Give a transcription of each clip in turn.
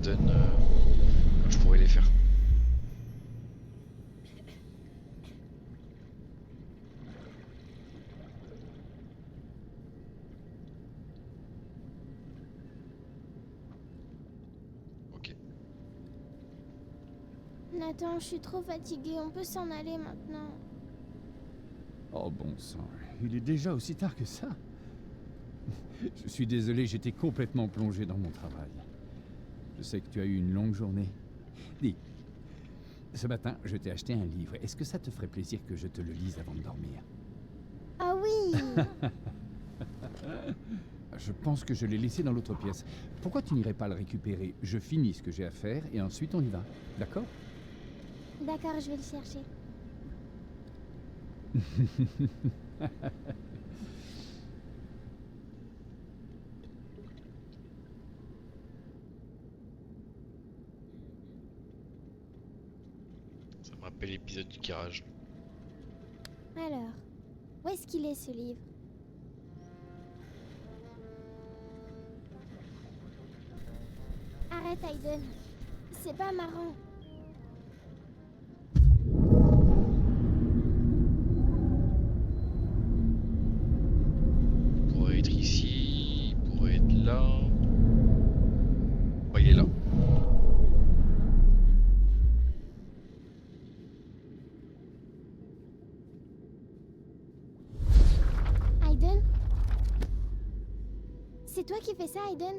donne quand je pourrais les faire. Ok. Nathan, je suis trop fatiguée, on peut s'en aller maintenant. Oh bon sang, il est déjà aussi tard que ça. Je suis désolé, j'étais complètement plongé dans mon travail. Je sais que tu as eu une longue journée. Dis, ce matin, je t'ai acheté un livre. Est-ce que ça te ferait plaisir que je te le lise avant de dormir? Ah oui. Je pense que je l'ai laissé dans l'autre pièce. Pourquoi tu n'irais pas le récupérer? Je finis ce que j'ai à faire et ensuite on y va. D'accord? D'accord, je vais le chercher. Ça me rappelle l'épisode du garage. Alors, où est-ce qu'il est ce livre? Arrête, Aiden. C'est pas marrant. Il pourrait être ici, il pourrait être là. Oh, il est là. Aiden? C'est toi qui fais ça, Aiden?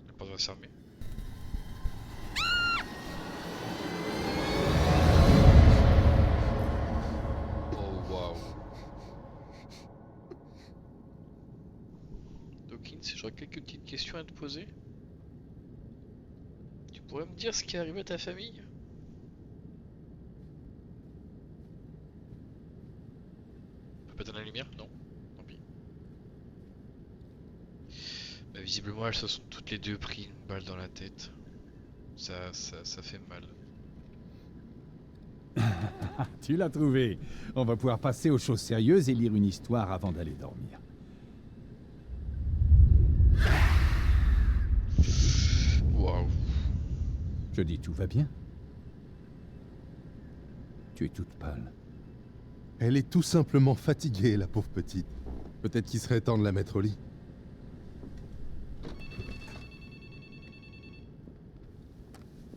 La porte va se fermer. Oh waouh. Dawkins, j'aurais quelques petites questions à te poser. Tu pourrais me dire ce qui est arrivé à ta famille? On peut pas donner la lumière? Non. Tant pis. Bah, visiblement, elles se sont toutes les deux pris une balle dans la tête. Ça fait mal. Tu l'as trouvé. On va pouvoir passer aux choses sérieuses et lire une histoire avant d'aller dormir. Waouh. Je dis, tout va bien? Tu es toute pâle. Elle est tout simplement fatiguée, la pauvre petite. Peut-être qu'il serait temps de la mettre au lit.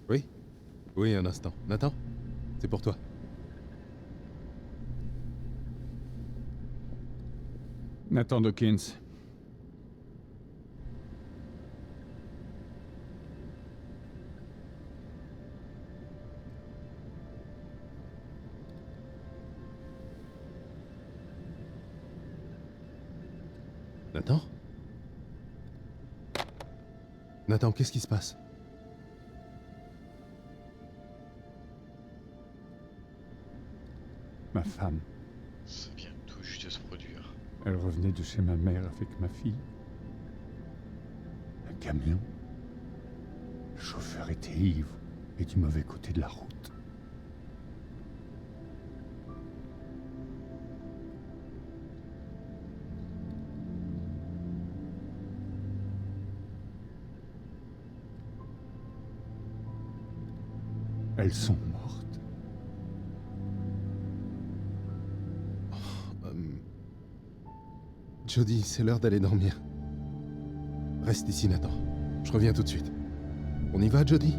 Oui? Oui, un instant. Nathan? C'est pour toi. Nathan Dawkins. Nathan? Nathan, qu'est-ce qui se passe? Ma femme. Ça vient tout juste de se produire. Elle revenait de chez ma mère avec ma fille. Un camion. Le chauffeur était ivre et du mauvais côté de la route. Elles sont mortes. Jody, c'est l'heure d'aller dormir. Reste ici, Nathan. Je reviens tout de suite. On y va, Jody?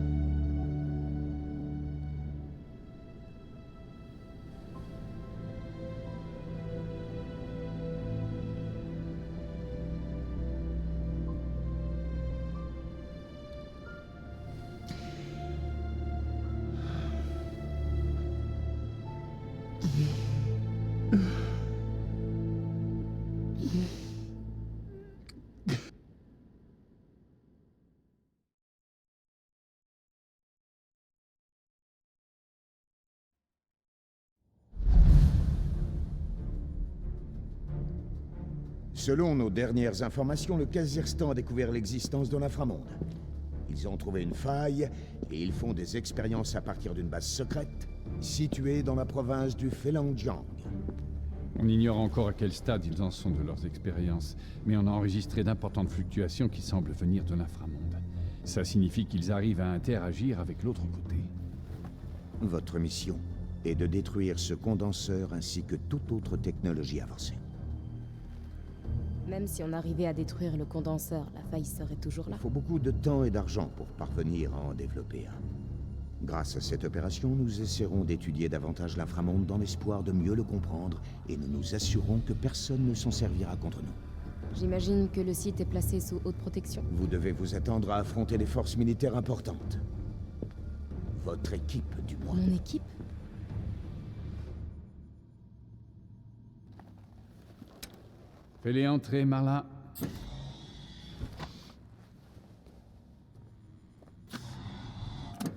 Selon nos dernières informations, le Kazakhstan a découvert l'existence d'un inframonde. Ils ont trouvé une faille et ils font des expériences à partir d'une base secrète située dans la province du Felanjiang. On ignore encore à quel stade ils en sont de leurs expériences, mais on a enregistré d'importantes fluctuations qui semblent venir de l'inframonde. Ça signifie qu'ils arrivent à interagir avec l'autre côté. Votre mission est de détruire ce condenseur ainsi que toute autre technologie avancée. Même si on arrivait à détruire le condenseur, la faille serait toujours là. Il faut beaucoup de temps et d'argent pour parvenir à en développer un. Grâce à cette opération, nous essaierons d'étudier davantage l'inframonde dans l'espoir de mieux le comprendre et nous nous assurons que personne ne s'en servira contre nous. J'imagine que le site est placé sous haute protection. Vous devez vous attendre à affronter des forces militaires importantes. Votre équipe, du moins. Mon équipe? Fais-les entrer, Marla.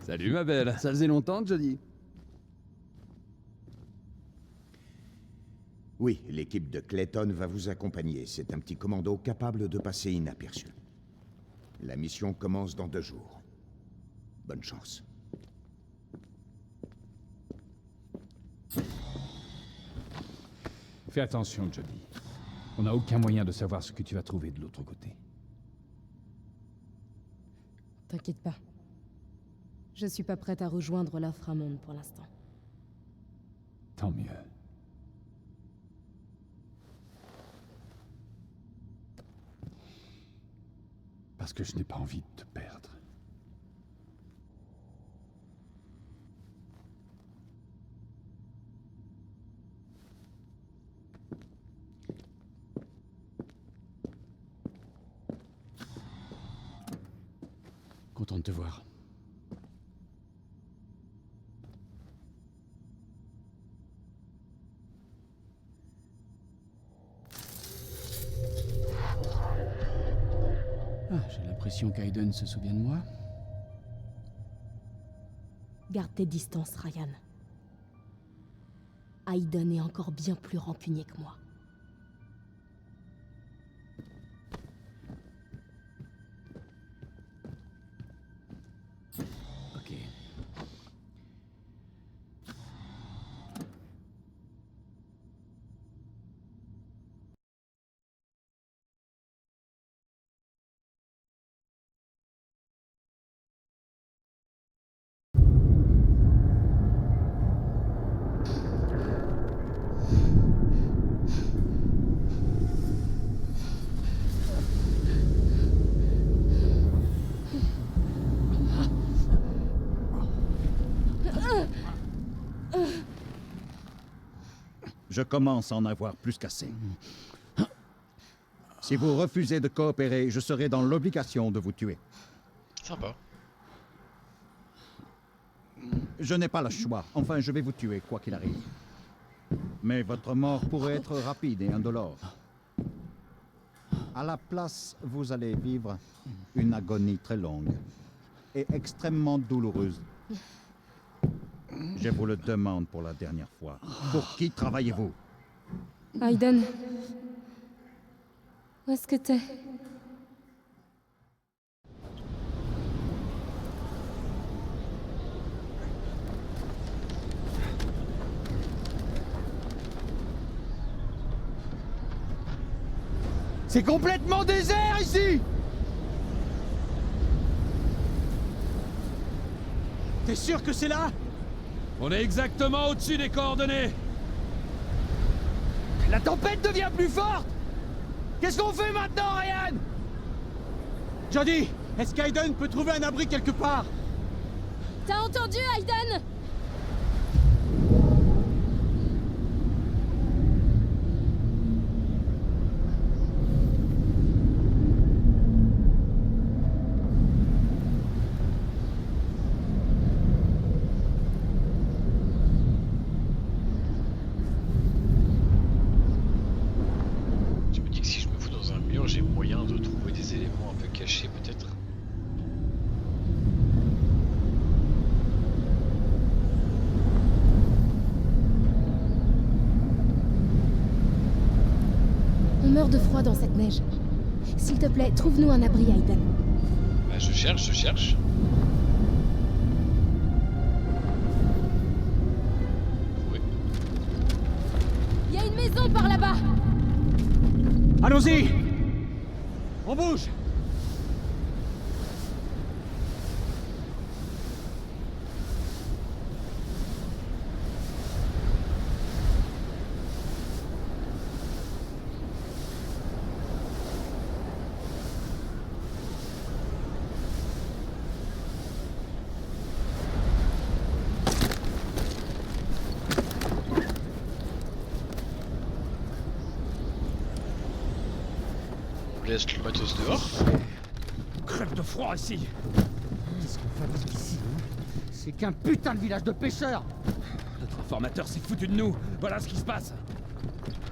Salut ma belle, ça faisait longtemps, Jody. Oui, l'équipe de Clayton va vous accompagner. C'est un petit commando capable de passer inaperçu. La mission commence dans 2 jours. Bonne chance. Fais attention, Jody. On n'a aucun moyen de savoir ce que tu vas trouver de l'autre côté. T'inquiète pas. Je suis pas prête à rejoindre l'inframonde pour l'instant. Tant mieux. Parce que je n'ai pas envie de te perdre. Content de te voir. J'ai l'impression qu'Aiden se souvient de moi. Garde tes distances, Ryan. Aiden est encore bien plus rancunier que moi. Ok. Je commence à en avoir plus qu'assez. Si vous refusez de coopérer, je serai dans l'obligation de vous tuer. Sympa. Je n'ai pas le choix. Enfin, je vais vous tuer, quoi qu'il arrive. Mais votre mort pourrait être rapide et indolore. À la place, vous allez vivre une agonie très longue et extrêmement douloureuse. Je vous le demande pour la dernière fois. Pour qui travaillez-vous? Aiden, où est-ce que t'es? C'est complètement désert ici! T'es sûr que c'est là? On est exactement au-dessus des coordonnées. La tempête devient plus forte! Qu'est-ce qu'on fait maintenant, Ryan? Jody, est-ce qu'Aiden peut trouver un abri quelque part? T'as entendu, Aiden? Je me dis que si je me fous dans un mur, j'ai moyen de trouver des éléments un peu cachés peut-être. On meurt de froid dans cette neige. S'il te plaît, trouve-nous un abri, Aiden. Bah Ouais, je cherche. Oui. Il y a une maison par là-bas. Allons-y! On bouge! On laisse le matos dehors. Crève de froid ici. Qu'est-ce qu'on fabrique ici, hein? C'est qu'un putain de village de pêcheurs! Notre informateur s'est foutu de nous. Voilà ce qui se passe.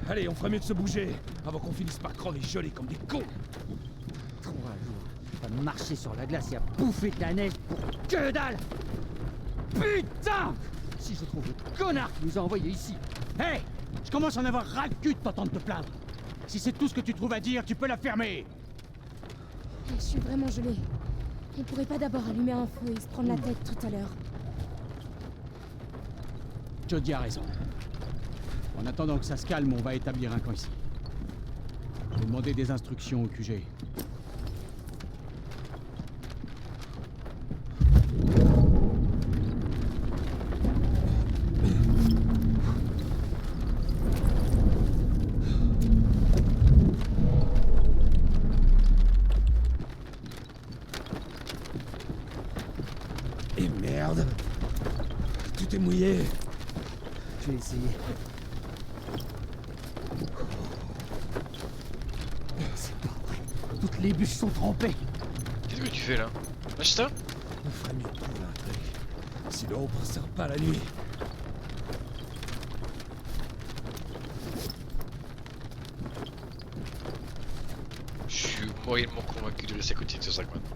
Allez, on ferait mieux de se bouger avant qu'on finisse par crever gelés comme des cons. 3 jours à marcher sur la glace et à bouffer de la neige pour que dalle! Putain! Si je trouve le connard qui nous a envoyés ici! Hé! Je commence à en avoir ras le cul de t'entendre te plaindre! Si c'est tout ce que tu trouves à dire, tu peux la fermer! Je suis vraiment gelée. On pourrait pas d'abord allumer un feu et se prendre la tête tout à l'heure. Jodie a raison. En attendant que ça se calme, on va établir un camp ici. Je vais demander des instructions au QG. Et merde. Tout est mouillé. Je vais essayer. C'est pas vrai. Toutes les bûches sont trempées. Qu'est-ce que tu fais là? Lâche ça? On ferait mieux de trouver un truc. Sinon on passera pas la nuit. Je suis moyennement convaincu de laisser à côté de ce sac maintenant.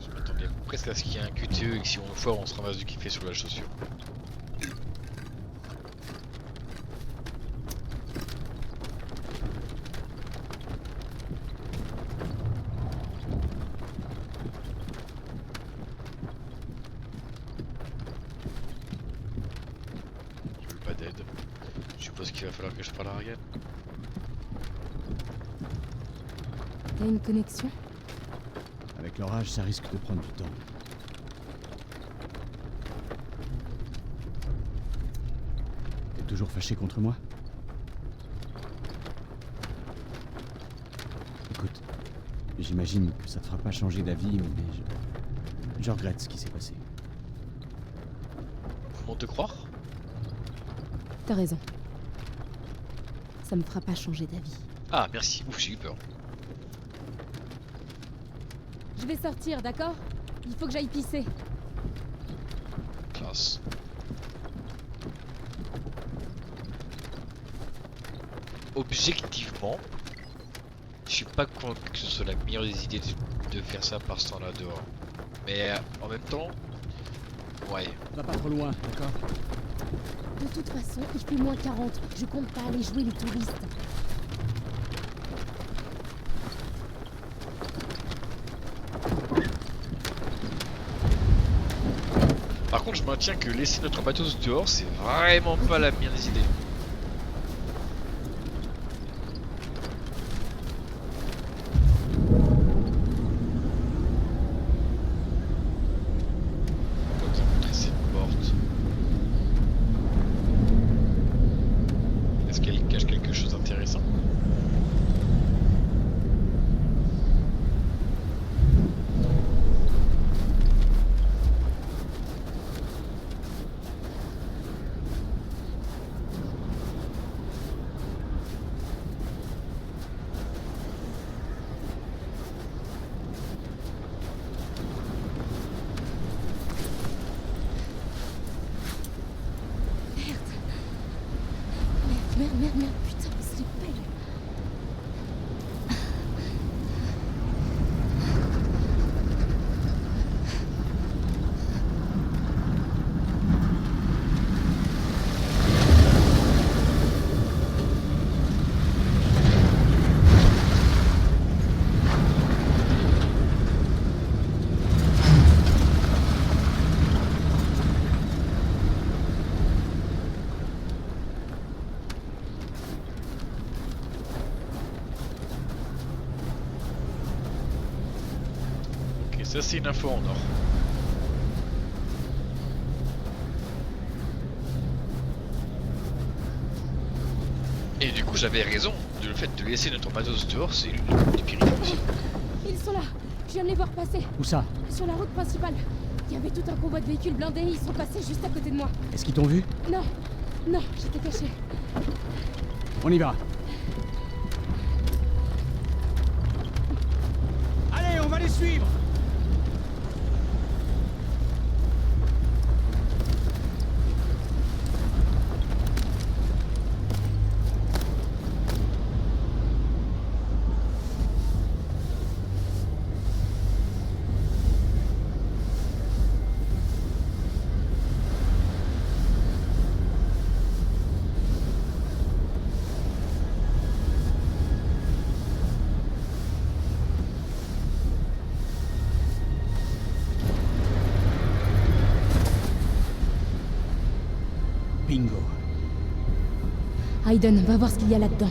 Je m'attendais presque à ce qu'il y ait un QTE et que si on le foire on se ramasse du kiffé sur la chaussure. Je veux pas d'aide. Je suppose qu'il va falloir que je parle à Ryan. T'as une connexion? Avec l'orage, ça risque de prendre du temps. T'es toujours fâché contre moi? Écoute, j'imagine que ça te fera pas changer d'avis, mais je regrette ce qui s'est passé. Comment te croire? T'as raison. Ça me fera pas changer d'avis. Ah merci, ouf j'ai eu peur. Je vais sortir, d'accord? Il faut que j'aille pisser. Classe. Objectivement, je suis pas convaincu que ce soit la meilleure des idées de faire ça par ce temps-là dehors. Mais en même temps, ouais. Va pas trop loin, d'accord? De toute façon, il fait moins 40. Je compte pas aller jouer les touristes. Par contre, je maintiens que laisser notre matos dehors, c'est vraiment pas la meilleure des idées. On va montrer cette porte. Est-ce qu'elle cache quelque chose d'intéressant? Merde, putain, mais c'est belle. Ça c'est une info en or. Et du coup j'avais raison, le fait de laisser notre matos dehors c'est une des pires idées possibles. Ils sont là. Je viens de les voir passer. Où ça? Sur la route principale. Il y avait tout un convoi de véhicules blindés. Ils sont passés juste à côté de moi. Est-ce qu'ils t'ont vu? Non. Non, j'étais cachée. On y va. Allez, on va les suivre. Bingo. Aiden, va voir ce qu'il y a là-dedans.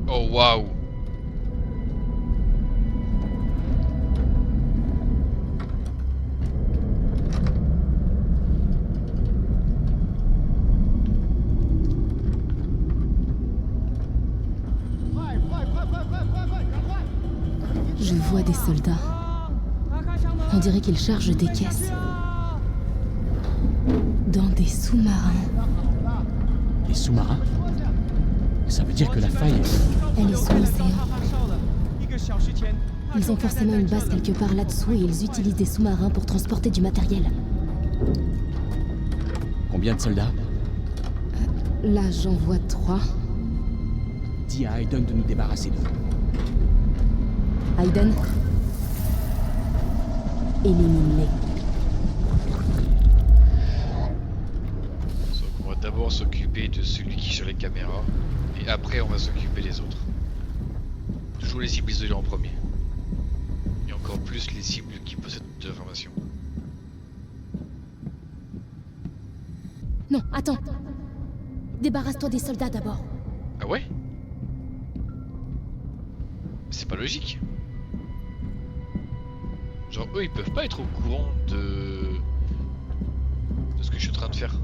Oh waouh. Je vois des soldats. On dirait qu'ils chargent des caisses. Dans des sous-marins. Les sous-marins? Ça veut dire que la faille... Elle est sous l'océan. Ils ont forcément une base quelque part là-dessous et ils utilisent des sous-marins pour transporter du matériel. Combien de soldats? Là, j'en vois 3. Dis à Aiden de nous débarrasser d'eux. Aiden, élimine-les. Donc on va d'abord s'occuper de celui qui est sur les caméras. Et après on va s'occuper des autres. Toujours les cibles isolées en premier. Et encore plus les cibles qui possèdent de l'information. Non, attends. Débarrasse-toi des soldats d'abord. Ah ouais? C'est pas logique. Genre eux ils peuvent pas être au courant de ce que je suis en train de faire.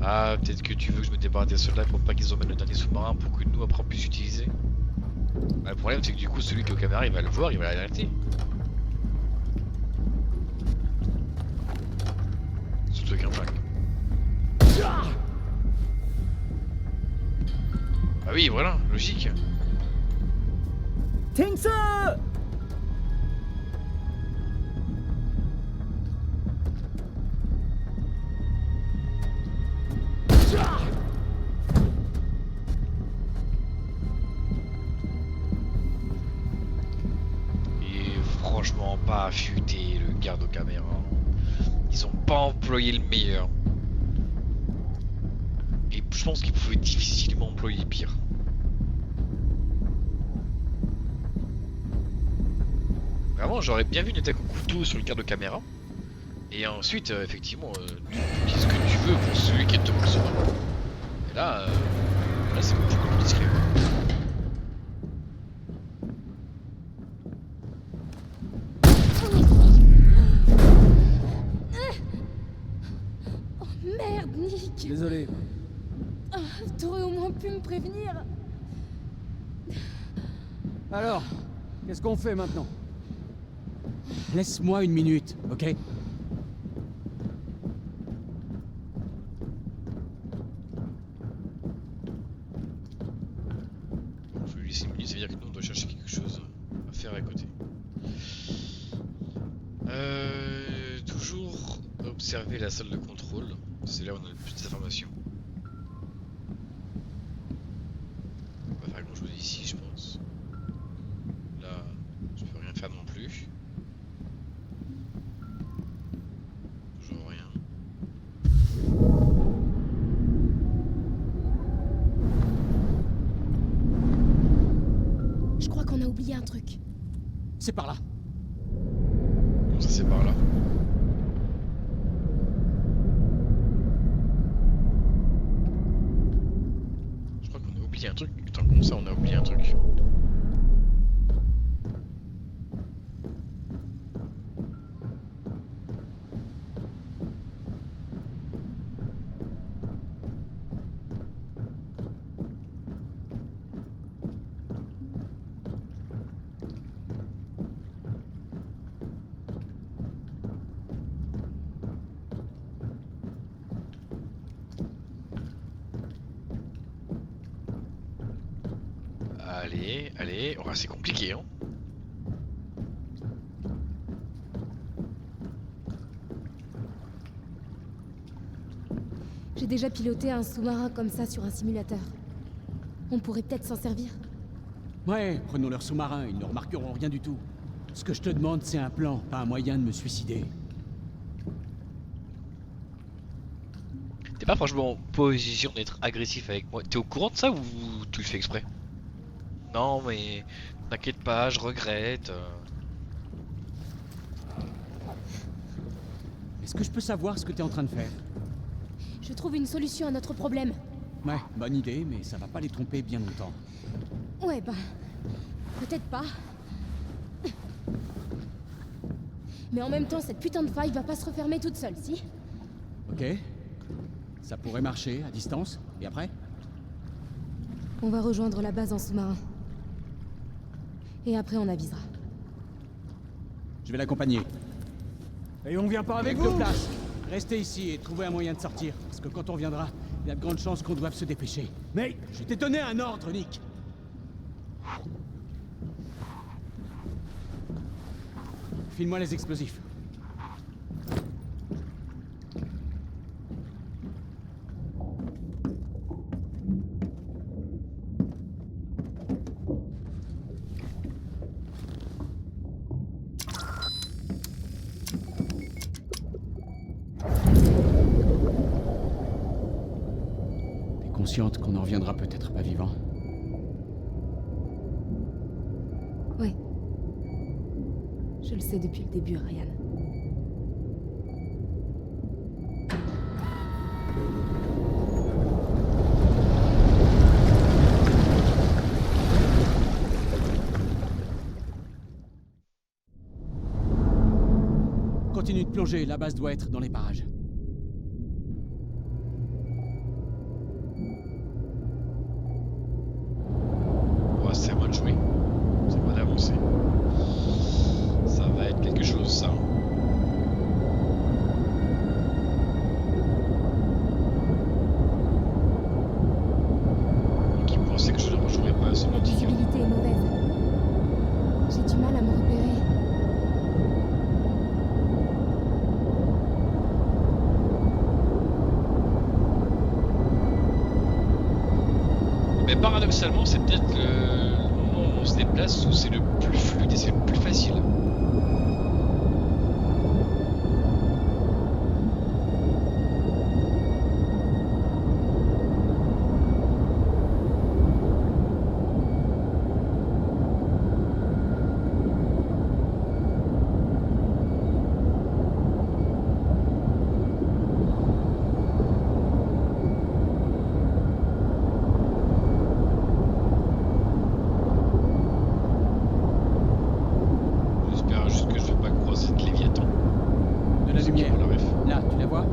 Ah peut-être que tu veux que je me débarrasse des soldats pour pas qu'ils emmènent le dernier sous-marin pour que nous après on puisse l'utiliser. Ah, le problème c'est que du coup celui qui est aux caméras il va le voir, il va l'alerter. Surtout avec un flingue. Ah oui voilà, logique. Il est franchement pas affûté le garde aux caméras. Ils ont pas employé le meilleur. Et je pense qu'ils pouvaient difficilement employer le pire. Vraiment, j'aurais bien vu une attaque au couteau sur le garde de caméra. Et ensuite, effectivement, tu dis ce que tu veux pour celui qui est devant le sous-marin. Et là, là c'est beaucoup plus discret. Oh merde, Nick. Désolé. T'aurais au moins pu me prévenir. Alors, qu'est-ce qu'on fait maintenant? Laisse-moi une minute, ok? Bon, je vais lui laisser une minute, ça veut dire que nous on doit chercher quelque chose à faire à côté. Toujours observer la salle de contrôle, c'est là où on a le plus d'informations. On va pas faire grand chose ici, je pense. Là, je peux rien faire non plus. c'est par là. Comment ça, c'est par là? Je crois qu'on a oublié un truc. Attends, comment ça, on a oublié un truc? Allez, allez, oh, c'est compliqué, hein. J'ai déjà piloté un sous-marin comme ça sur un simulateur. On pourrait peut-être s'en servir. Ouais, prenons leur sous-marin, ils ne remarqueront rien du tout. Ce que je te demande, c'est un plan, pas un moyen de me suicider. T'es pas franchement en position d'être agressif avec moi. T'es au courant de ça ou tu le fais exprès? Non mais t'inquiète pas, je regrette. Est-ce que je peux savoir ce que t'es en train de faire? Je trouve une solution à notre problème. Ouais, bonne idée, mais ça va pas les tromper bien longtemps. Ouais, bah... peut-être pas. Mais en même temps, cette putain de faille va pas se refermer toute seule, si? Ok. Ça pourrait marcher, à distance, et après? On va rejoindre la base en sous-marin. Et après, on avisera. Je vais l'accompagner. Et on vient pas avec Deux vous? places. Restez ici et trouvez un moyen de sortir. Parce que quand on reviendra, il y a de grandes chances qu'on doive se dépêcher. Mais Je t'ai donné un ordre, Nick. File-moi les explosifs. T'es consciente qu'on en reviendra peut-être pas vivant? Ouais. Je le sais depuis le début, Ryan. Continue de plonger, la base doit être dans les parages. Ouais, c'est à moi de jouer. C'est à moi d'avancer. Ça va être quelque chose, ça. Et qui pensait que je ne rejouerais pas à ce La nautique. visibilité est mauvaise. J'ai du mal à me repérer. Mais paradoxalement, c'est peut-être le moment où on se déplace où c'est le plus fluide et c'est le plus facile. J'espère juste que je vais pas croiser de Léviathan. De la Ceux qui lumière. ont la ref. Là, tu la vois?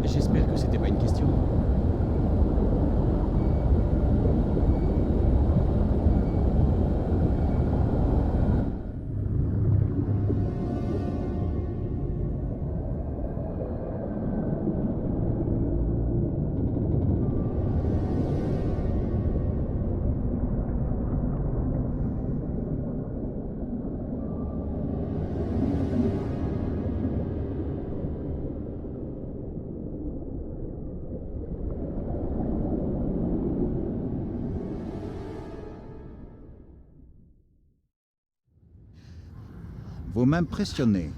J'espère que c'était pas une question. Vous m'impressionnez.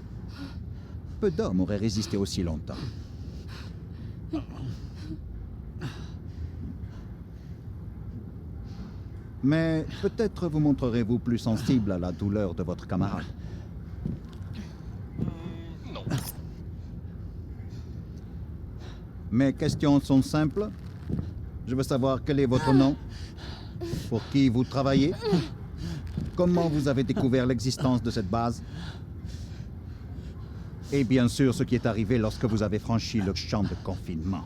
Peu d'hommes auraient résisté aussi longtemps. Mais peut-être vous montrerez-vous plus sensible à la douleur de votre camarade. Non. Mes questions sont simples. Je veux savoir quel est votre nom, pour qui vous travaillez, comment vous avez découvert l'existence de cette base, et bien sûr ce qui est arrivé lorsque vous avez franchi le champ de confinement.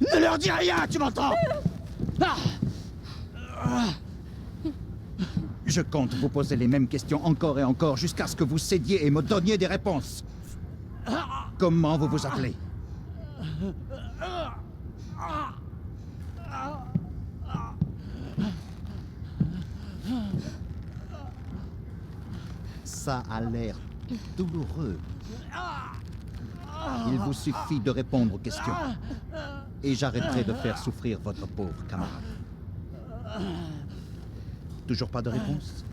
Ne leur dis rien, tu m'entends? Je compte vous poser les mêmes questions encore et encore jusqu'à ce que vous cédiez et me donniez des réponses. Comment vous vous appelez? Ça a l'air douloureux. Il vous suffit de répondre aux questions. Et j'arrêterai de faire souffrir votre pauvre camarade. Toujours pas de réponse?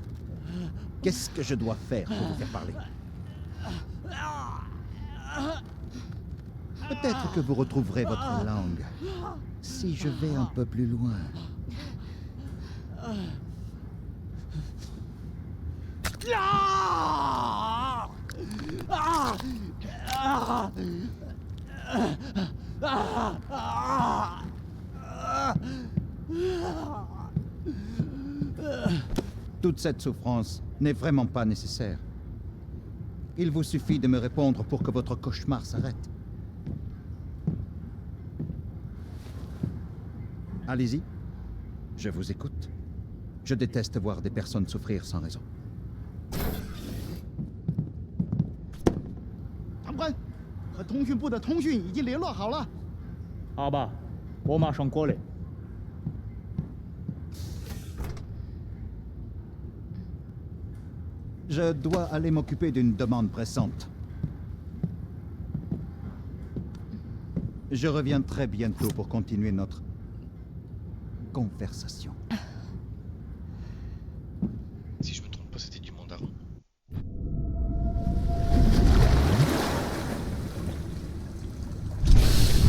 Qu'est-ce que je dois faire pour vous faire parler? Peut-être que vous retrouverez votre langue si je vais un peu plus loin. Toute cette souffrance n'est vraiment pas nécessaire. Il vous suffit de me répondre pour que votre cauchemar s'arrête. Allez-y, je vous écoute. Je déteste voir des personnes souffrir sans raison. 长官，和通讯部的通讯已经联络好了。好吧，我马上过来。 Je dois aller m'occuper d'une demande pressante. Je reviens très bientôt pour continuer notre conversation. Si je me trompe pas, c'était du mandarin.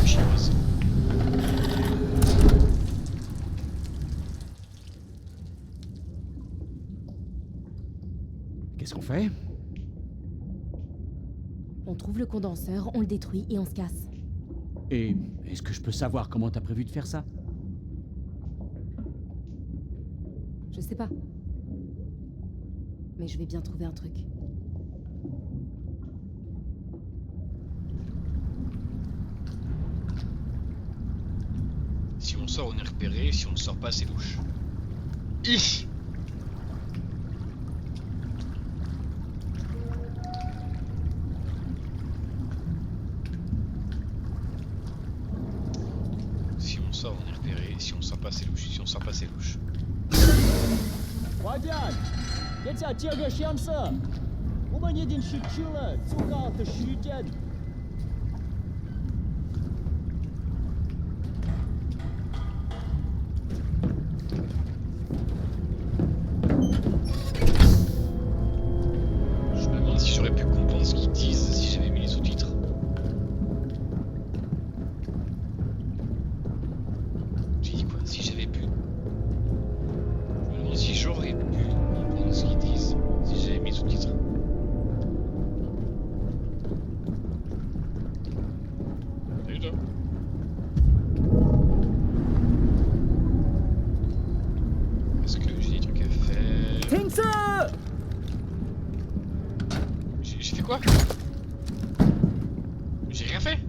Chinoise. Qu'est-ce qu'on fait? On trouve le condenseur, on le détruit et on se casse. Et est-ce que je peux savoir comment t'as prévu de faire ça? Je sais pas. Mais je vais bien trouver un truc. Si on sort, on est repéré. Si on ne sort pas, c'est louche. Hi. Si on sort, on est repéré. Si on sort pas, c'est louche. Si on sort pas, c'est louche. 伙计，给家接个响色，我们已经失去了足够的时间。 Je me demande si j'aurais pu comprendre ce qu'ils disent si j'avais mis les sous-titres. J'ai dit quoi? Si j'avais pu. Je me demande si j'aurais pu comprendre ce qu'ils disent si j'avais mis les sous-titres. Salut toi. Est-ce que j'ai des trucs à faire? 停止！ J'ai fait quoi? J'ai rien fait.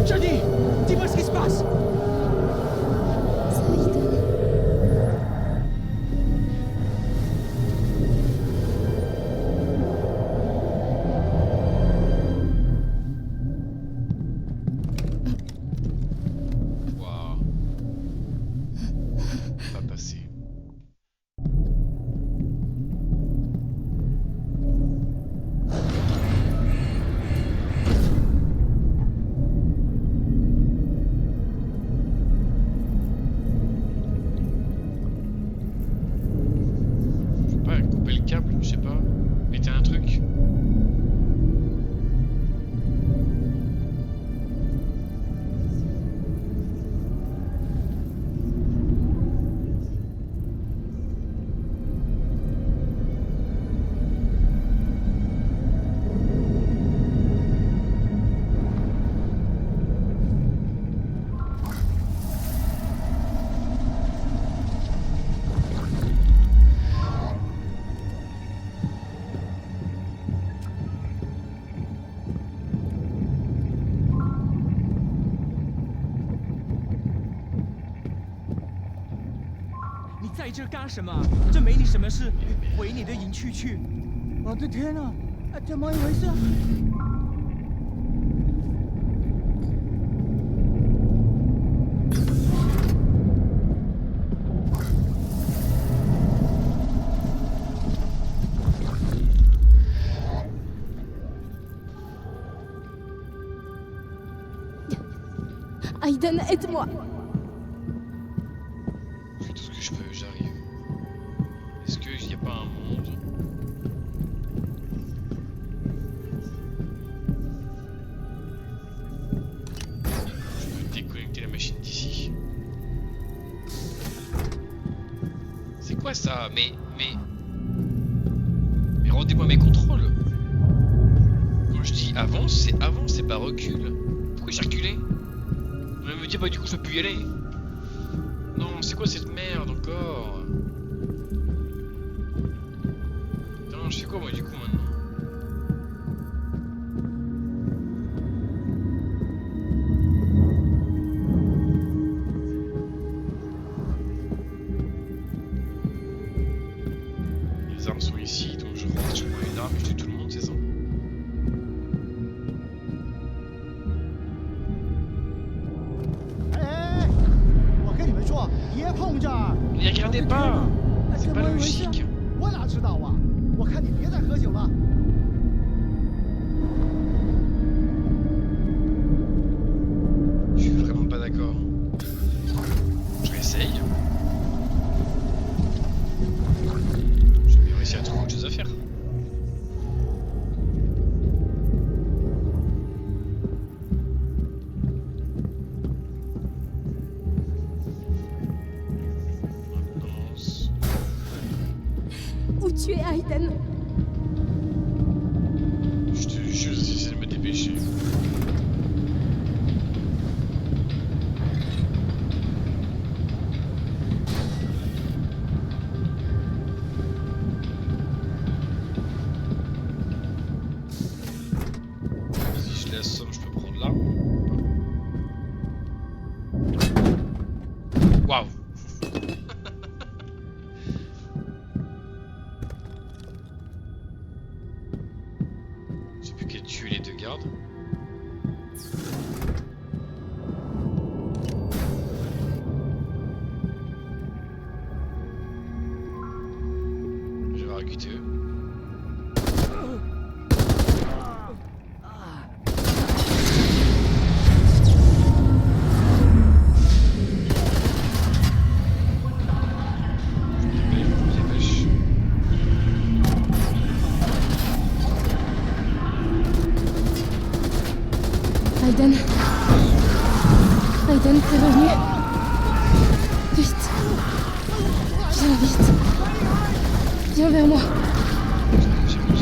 Johnny, dis-moi ce qui se passe! Ça m'étonne. 在这干什么？这没你什么事，回你的营区去。我的天啊，怎么一回事？Aiden, aide-moi. Je fais tout ce que je peux, j'arrive. Est-ce qu'il n'y a pas un monde? Je peux déconnecter la machine d'ici. C'est quoi ça? Mais rendez-moi mes contrôles. Quand je dis avance, c'est pas recul. Pourquoi j'ai reculé? Ne me dis pas du coup je peux plus y aller. Non, c'est quoi cette merde encore? Putain, je fais quoi moi du coup maintenant? Les armes sont ici, donc je rentre, je prends une arme et je tue tout le monde, c'est ça? Ne regardez pas! C'est pas logique! 我哪知道啊！我看你别再喝酒了。Je suis vraiment pas d'accord. Je réessaye. Je vais bien réussir à trouver autre chose à faire. Maintenance. Où tu es, Aiden? Je te jure, j'essaie de me dépêcher. Si je l'assomme, je peux prendre là. Waouh! J'ai plus qu'à tuer les deux gardes. Je vais arguter eux. Je me dépêche. Aiden. Aiden, t'es revenu? Vite. Viens vite. Viens vers moi. J'arrive.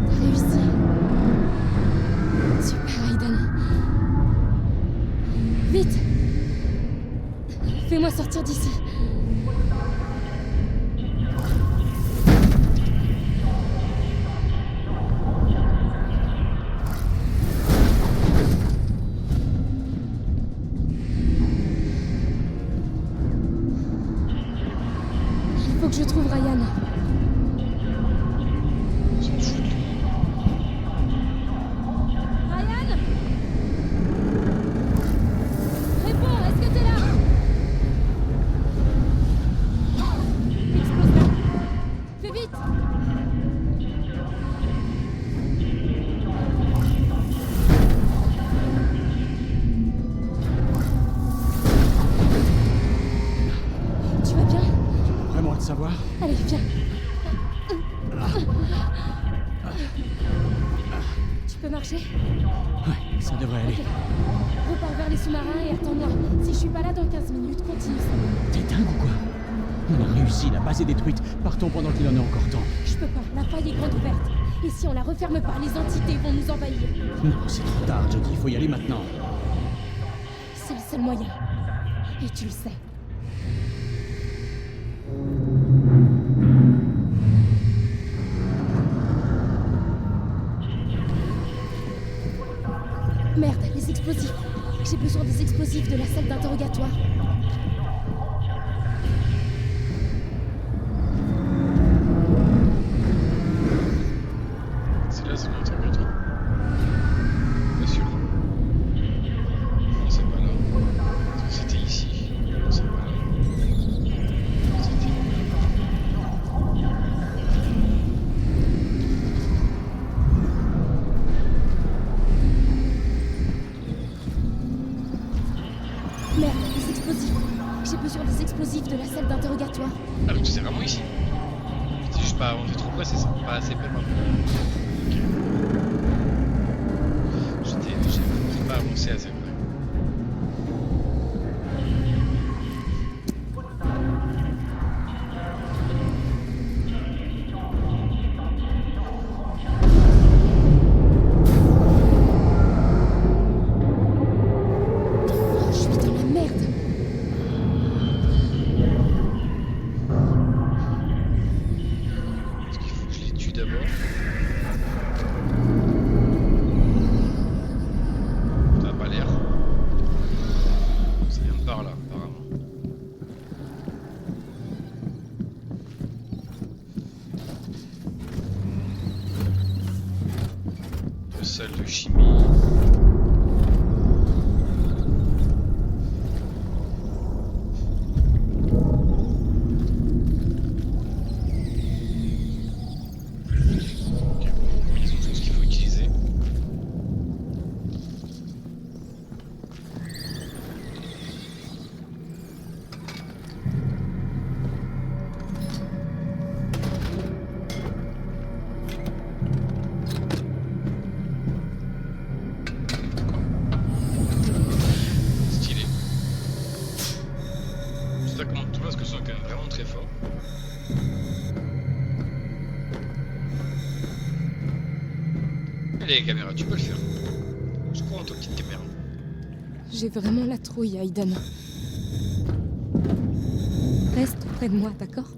T'as réussi. Super, Aiden. Vite. Fais-moi sortir d'ici. Il faut que je trouve Ryan. Ils s'en foutent. Ryan! Réponds, est-ce que t'es là? Explose là. Fais vite! Tu vas bien? Vraiment le savoir? Allez, viens. Tu peux marcher? Ouais, ça devrait aller. Ok. Repars vers les sous-marins et attends-moi. Si je suis pas là dans 15 minutes, continue ça. T'es dingue ou quoi? On a réussi, la base est détruite. Partons pendant qu'il en est encore temps. Je peux pas, la faille est grande ouverte. Et si on la referme pas, les entités vont nous envahir. Non, c'est trop tard, Jodie, il faut y aller maintenant. C'est le seul moyen. Et tu le sais. Merde, les explosifs. J'ai besoin des explosifs de la salle d'interrogatoire. C'est là, c'est l'interrogatoire. Pas sûr. Non, c'est pas là. C'était ici. Non, c'est pas là. C'était... Merde, les explosifs. J'ai besoin des explosifs de la salle d'interrogatoire. Ah donc c'est vraiment ici. C'est juste pas avancé trop près, c'est ça. Pas assez près, pardon. Ok. J'ai pas avancé assez près. Oh, je suis dans la merde. Est-ce qu'il faut que je les tue d'abord? Ça a pas l'air. Ça vient de par là, apparemment. Deux salles de chimie. Ok, combinaison de choses qu'il faut utiliser. Stylé. Je sais pas comment tout parce que ce sont quand même vraiment très fort. Allez les caméras, tu peux le faire. Je crois en toi petite caméra. J'ai vraiment la trouille, Aiden. Reste près de moi, d'accord?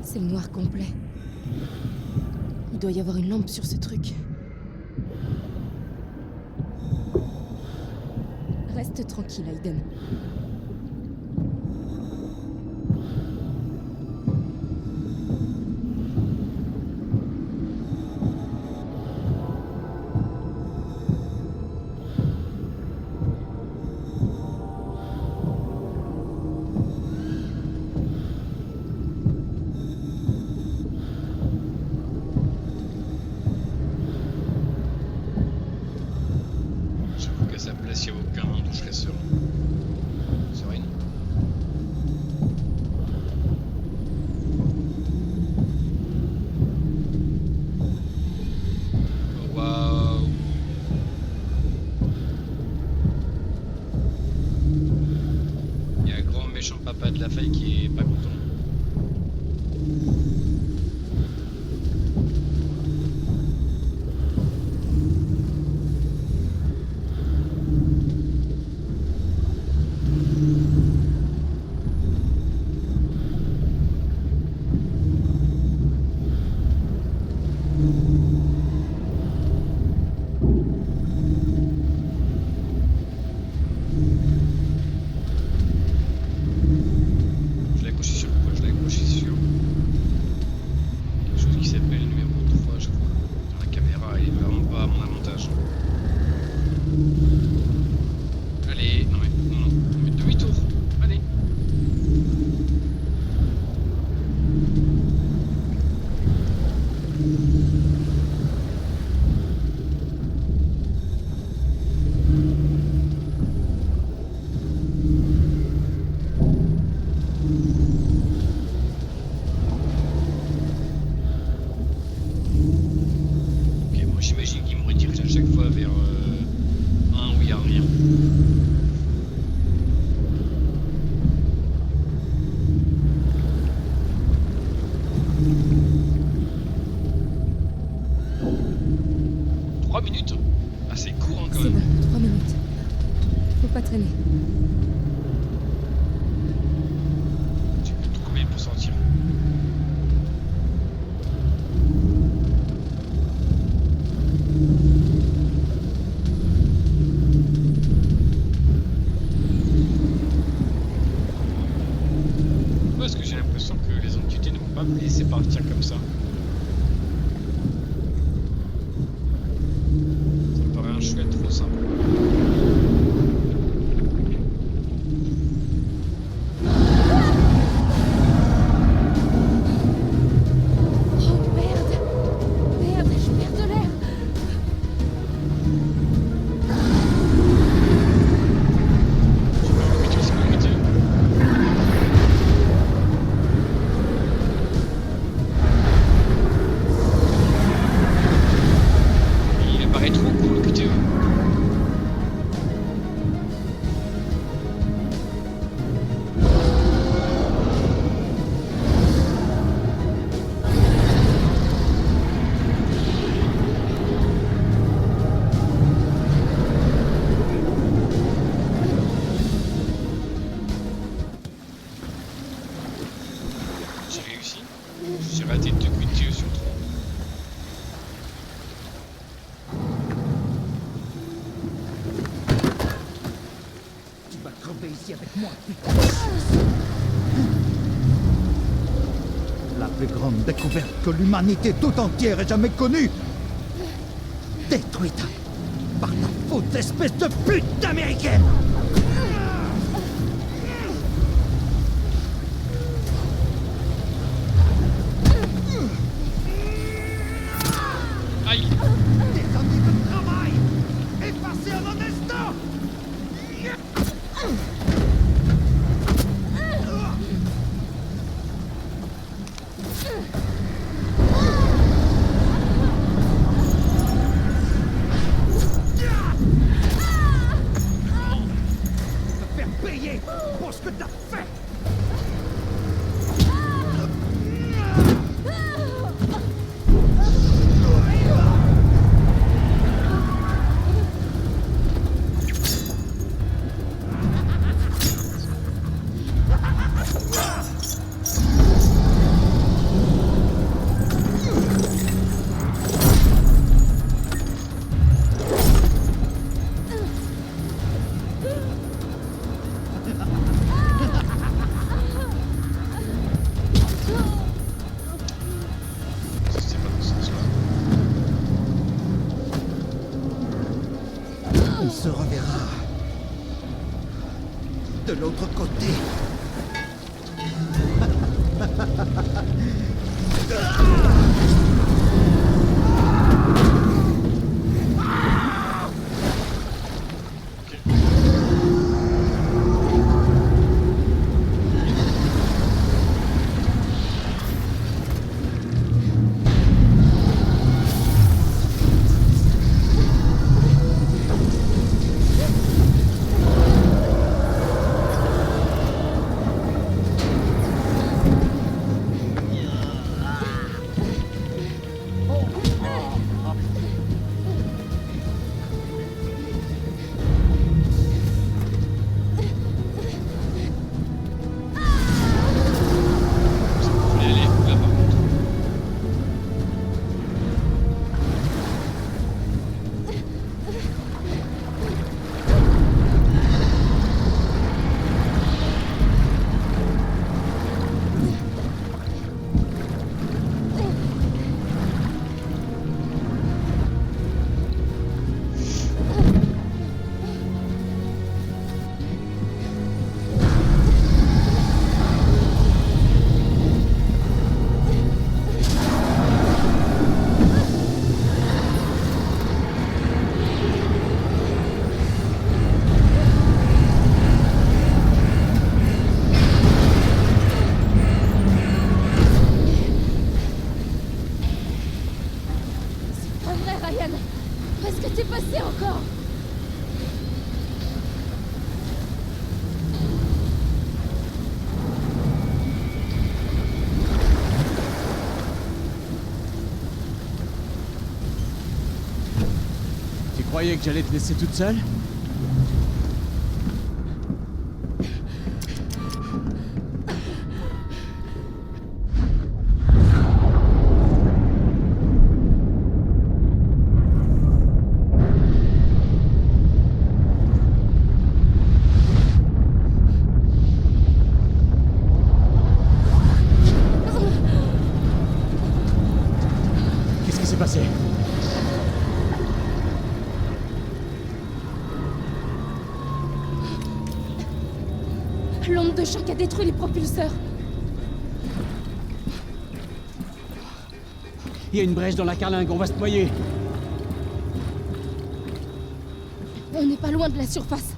C'est le noir complet. Il doit y avoir une lampe sur ce truc. Reste tranquille, Aiden. J'avoue qu'à sa place, il n'y a aucun où je serais seul. Sereine. Oh, waouh. Il y a un grand méchant papa de la faille qui est pas content. Je l'ai accroché sur chaque fois vers un où il n'y a rien. Trois minutes? Ah, c'est court hein, quand C'est même. bon, 3 minutes. Faut pas traîner. Tu peux tout combien pour sortir? Parce que j'ai l'impression que les entités ne vont pas me laisser partir comme ça. Ça me paraît un chouette trop simple. Oh merde! Merde, je perds de l'air! Sécurité. Il paraît trop cool le QTE. J'ai réussi. J'ai raté 2 QTE sur 3. Tu vas crever ici avec moi. La plus grande découverte que l'humanité tout entière ait jamais connue. Détruite par la faute espèce de pute d'américaine. Aïe! Des années de travail effacées en un instant. Te faire payer pour ce que t'as fait. C'est pas dans ce sens-là. On se reverra de l'autre côté. Où est-ce que t'es passé encore? Tu croyais que j'allais te laisser toute seule? Qu'est-ce qui s'est passé? L'onde de choc a détruit les propulseurs. Il y a une brèche dans la carlingue, on va se noyer. On n'est pas loin de la surface.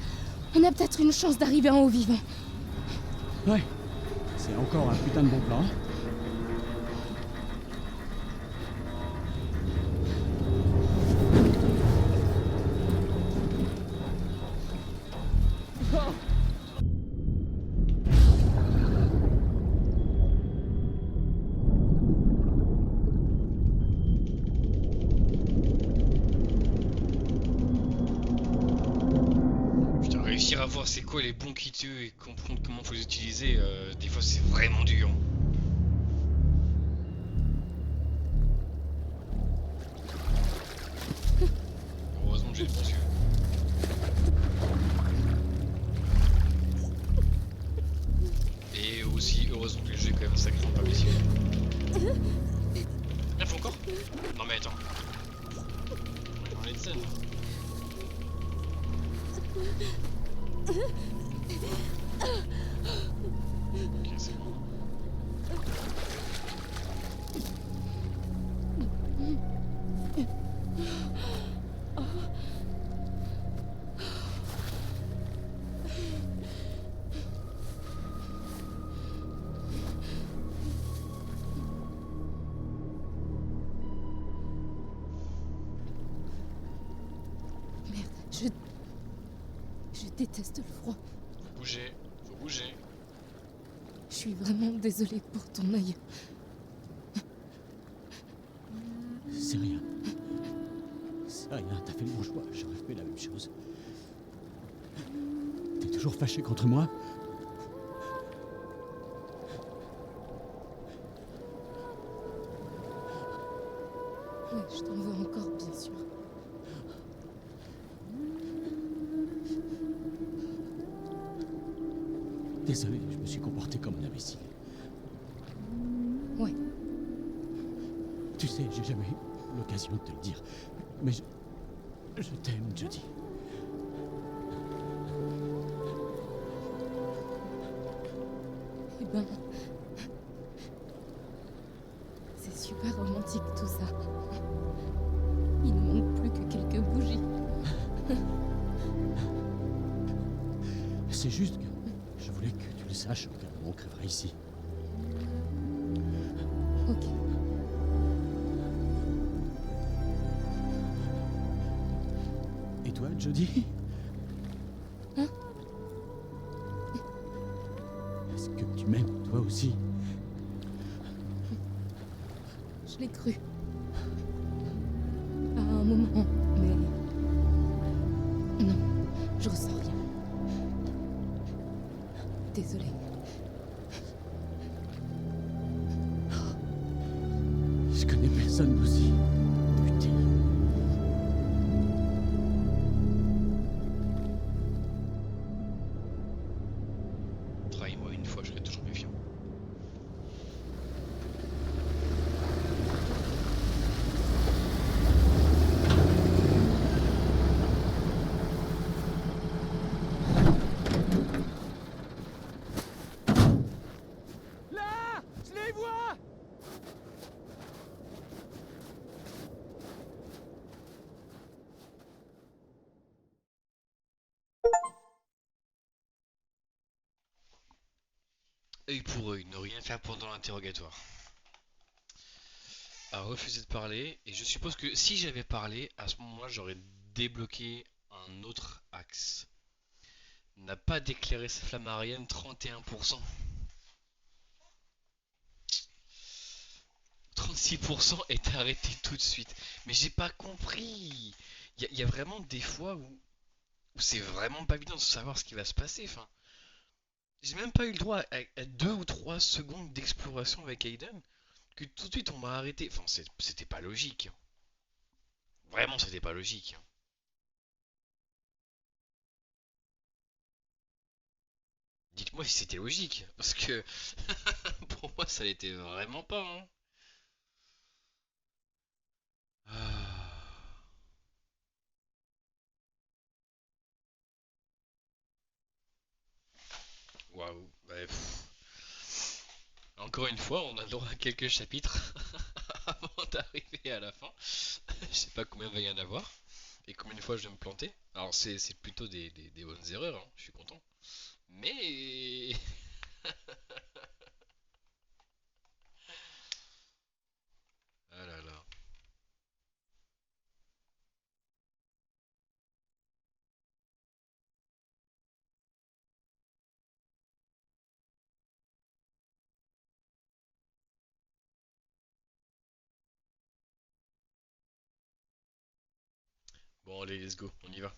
On a peut-être une chance d'arriver en haut vivant. Ouais, c'est encore un putain de bon plan. Putain, réussir à voir c'est quoi les bons qui tuent et comprendre comment faut les utiliser, des fois c'est vraiment dur. Heureusement que j'ai des bons yeux. Et aussi, heureusement que le jeu est quand même sacrément pas blessé. Bien, faut encore? Non mais attends. On va parler de scène. Ok, c'est bon. Merde, je déteste le froid. Faut bouger, faut bouger. Je suis vraiment désolée pour ton œil. C'est rien. C'est rien, t'as fait le bon choix, j'aurais fait la même chose. T'es toujours fâché contre moi? Ouais, je t'en veux encore, bien sûr. Désolé, je me suis comporté comme un imbécile. Ouais. Tu sais, j'ai jamais eu l'occasion de te le dire, mais je t'aime, Jodie. Eh ben... C'est super romantique tout ça. Il ne manque plus que quelques bougies. C'est juste que je voulais que tu le saches au cas où on crèvera ici. Ok. Et toi, Jodie? Hein? Est-ce que tu m'aimes, toi aussi? Je l'ai cru. À un moment, mais... Non, je ressens rien. Désolée. Je connais personne d'aussi buté. Trahis-moi une fois, je serai toujours méfiant. Là! Je les vois! Œil pour œil, ne rien faire pendant l'interrogatoire. a refusé de parler, et je suppose que si j'avais parlé, à ce moment-là, j'aurais débloqué un autre axe. N'a pas déclaré sa flamme arienne, 31%. 36% est arrêté tout de suite. Mais j'ai pas compris. Il y a vraiment des fois où c'est vraiment pas évident de savoir ce qui va se passer. Enfin, j'ai même pas eu le droit à 2 ou 3 secondes d'exploration avec Aiden, que tout de suite on m'a arrêté. Enfin, c'était pas logique. Vraiment, c'était pas logique. Dites-moi si c'était logique, parce que pour moi ça l'était vraiment pas. Hein. Ah. Waouh. Ouais, encore une fois, on a le droit à quelques chapitres avant d'arriver à la fin. Je sais pas combien il va y en avoir et combien de fois je vais me planter. Alors c'est plutôt des bonnes erreurs, hein, je suis content. Mais ah là là. Bon allez, let's go, on y va.